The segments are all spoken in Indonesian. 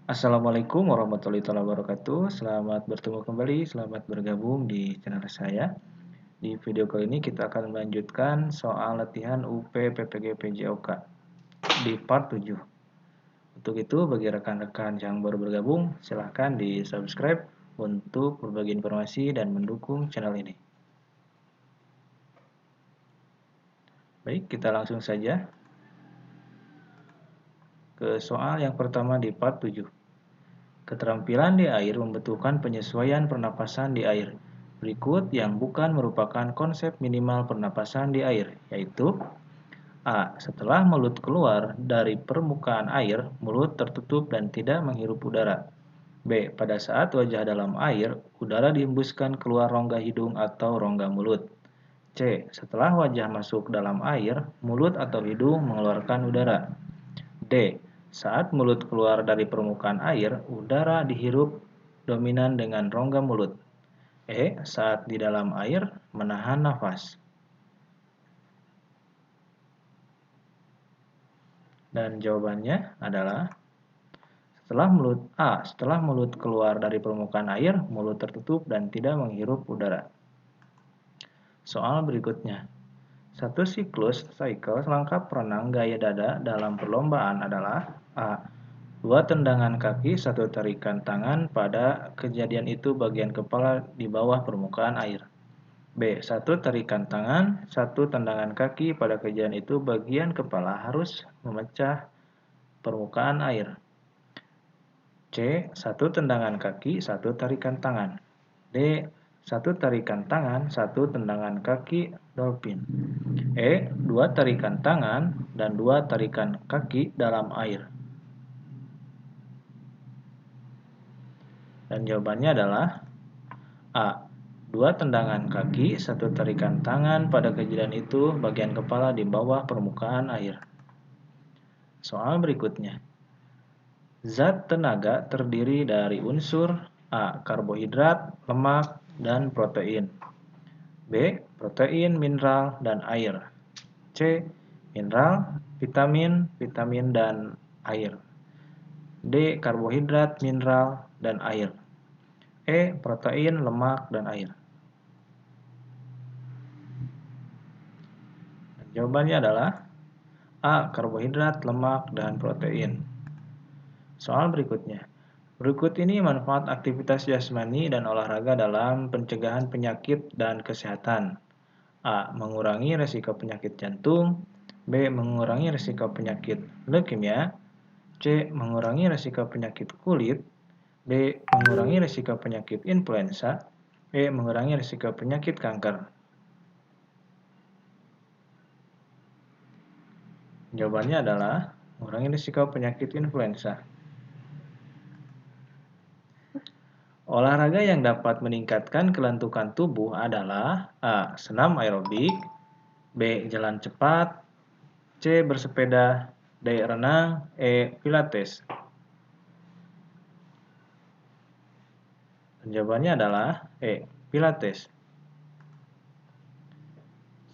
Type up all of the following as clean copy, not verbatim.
Assalamualaikum warahmatullahi wabarakatuh. Selamat bertemu kembali, selamat bergabung di channel saya. Di video kali ini kita akan melanjutkan soal latihan UP PPG PJOK di part 7. Untuk itu, bagi rekan-rekan yang baru bergabung, silahkan di-subscribe untuk berbagi informasi dan mendukung channel ini. Baik, kita langsung saja ke soal yang pertama di part 7. Keterampilan di air membutuhkan penyesuaian pernapasan di air. Berikut yang bukan merupakan konsep minimal pernapasan di air, yaitu A. Setelah mulut keluar dari permukaan air, mulut tertutup dan tidak menghirup udara. B. Pada saat wajah dalam air, udara dihembuskan keluar rongga hidung atau rongga mulut. C. Setelah wajah masuk dalam air, mulut atau hidung mengeluarkan udara. D. Saat mulut keluar dari permukaan air, udara dihirup dominan dengan rongga mulut. E. Saat di dalam air, menahan nafas. Dan jawabannya adalah setelah mulut keluar dari permukaan air, mulut tertutup dan tidak menghirup udara. Soal berikutnya. Satu siklus cycle lengkap renang gaya dada dalam perlombaan adalah A. 2 tendangan kaki, 1 tarikan tangan, pada kejadian itu bagian kepala di bawah permukaan air. B. 1 tarikan tangan, 1 tendangan kaki, pada kejadian itu bagian kepala harus memecah permukaan air. C. 1 tendangan kaki, 1 tarikan tangan. D. 1 tarikan tangan, 1 tendangan kaki, dolphin. E. 2 tarikan tangan dan 2 tarikan kaki dalam air. Dan jawabannya adalah A. 2 tendangan kaki, 1 tarikan tangan, pada kejadian itu bagian kepala di bawah permukaan air. Soal berikutnya. Zat tenaga terdiri dari unsur A. Karbohidrat, lemak, dan protein. B. Protein, mineral, dan air. C. Mineral, vitamin, dan air. D. Karbohidrat, mineral, dan air. E. Protein, lemak, dan air. Dan jawabannya adalah A. Karbohidrat, lemak, dan protein. Soal berikutnya. Berikut ini manfaat aktivitas jasmani dan olahraga dalam pencegahan penyakit dan kesehatan. A. Mengurangi risiko penyakit jantung. B. Mengurangi risiko penyakit leukemia. C. Mengurangi risiko penyakit kulit. D. Mengurangi risiko penyakit influenza. E. Mengurangi risiko penyakit kanker. Jawabannya adalah mengurangi risiko penyakit influenza. Olahraga yang dapat meningkatkan kelentukan tubuh adalah A. Senam aerobik. B. Jalan cepat. C. Bersepeda. D. Renang. E. Pilates. Dan jawabannya adalah E. Pilates.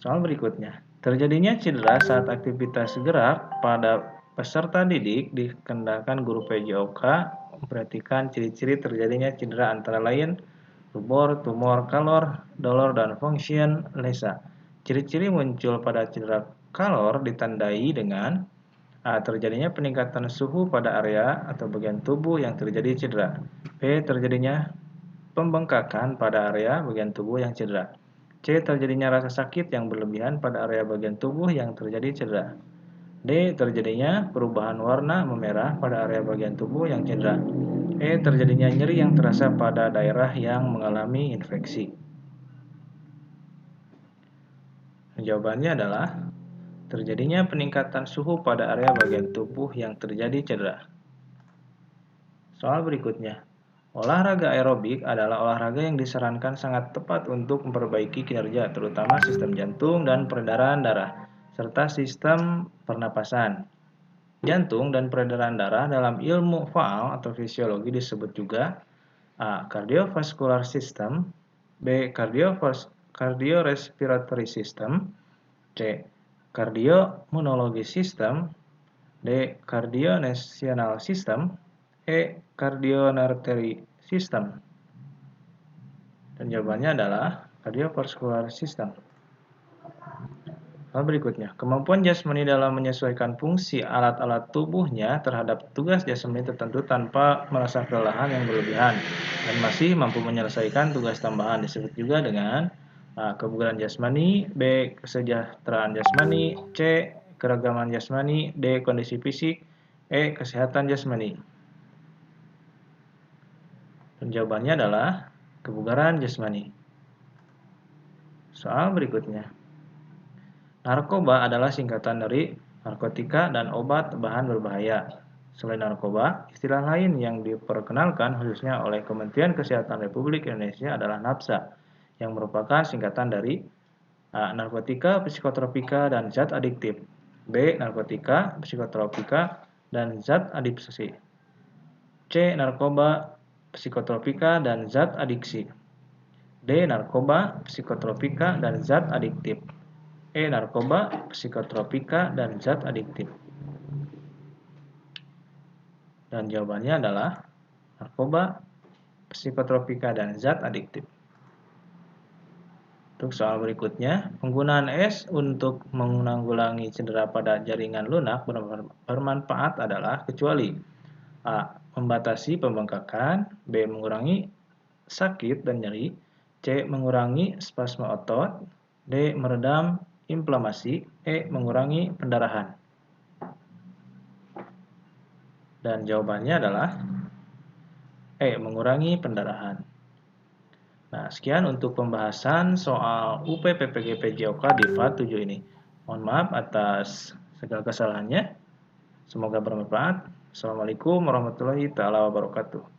Soal berikutnya. Terjadinya cedera saat aktivitas gerak pada peserta didik dikendalikan guru PJOK memperhatikan ciri-ciri terjadinya cedera antara lain rubor, tumor, kalor, dolor, dan function lesa. Ciri-ciri muncul pada cedera kalor ditandai dengan A. Terjadinya peningkatan suhu pada area atau bagian tubuh yang terjadi cedera. B. Terjadinya pembengkakan pada area bagian tubuh yang cedera. C. Terjadinya rasa sakit yang berlebihan pada area bagian tubuh yang terjadi cedera. D. Terjadinya perubahan warna memerah pada area bagian tubuh yang cedera. E. Terjadinya nyeri yang terasa pada daerah yang mengalami infeksi. Jawabannya adalah terjadinya peningkatan suhu pada area bagian tubuh yang terjadi cedera. Soal berikutnya. Olahraga aerobik adalah olahraga yang disarankan sangat tepat untuk memperbaiki kinerja, terutama sistem jantung dan peredaran darah, serta sistem pernapasan. Jantung dan peredaran darah dalam ilmu faal atau fisiologi disebut juga A. Cardiovascular system. B. Cardiorespiratory system. C. Cardioimmunology system. D. Cardionational system. E. Coronary system. Dan jawabannya adalah cardiovascular system. Hal berikutnya, kemampuan jasmani dalam menyesuaikan fungsi alat-alat tubuhnya terhadap tugas jasmani tertentu tanpa merasa kelelahan yang berlebihan dan masih mampu menyelesaikan tugas tambahan disebut juga dengan A. Kebugaran jasmani, B. Kesejahteraan jasmani, C. Keragaman jasmani, D. Kondisi fisik, E. Kesehatan jasmani. Dan jawabannya adalah kebugaran jasmani. Soal berikutnya. Narkoba adalah singkatan dari narkotika dan obat bahan berbahaya. Selain narkoba, istilah lain yang diperkenalkan khususnya oleh Kementerian Kesehatan Republik Indonesia adalah NAPSA, yang merupakan singkatan dari A. Narkotika, psikotropika, dan zat adiktif. B. Narkotika, psikotropika, dan zat adiksi. C. Narkoba, psikotropika, dan zat adiksi. D. Narkoba, psikotropika, dan zat adiktif. E. Narkoba, psikotropika, dan zat adiktif. Dan jawabannya adalah narkoba, psikotropika, dan zat adiktif. Untuk soal berikutnya, penggunaan es untuk menanggulangi cedera pada jaringan lunak bermanfaat adalah kecuali A. Membatasi pembengkakan, B. Mengurangi sakit dan nyeri, C. Mengurangi spasme otot, D. Meredam inflamasi, E. Mengurangi pendarahan. Dan jawabannya adalah E. Mengurangi pendarahan. Nah, sekian untuk pembahasan soal UPPPG PJOK di FAT 7 ini. Mohon maaf atas segala kesalahannya. Semoga bermanfaat. Assalamualaikum warahmatullahi wabarakatuh.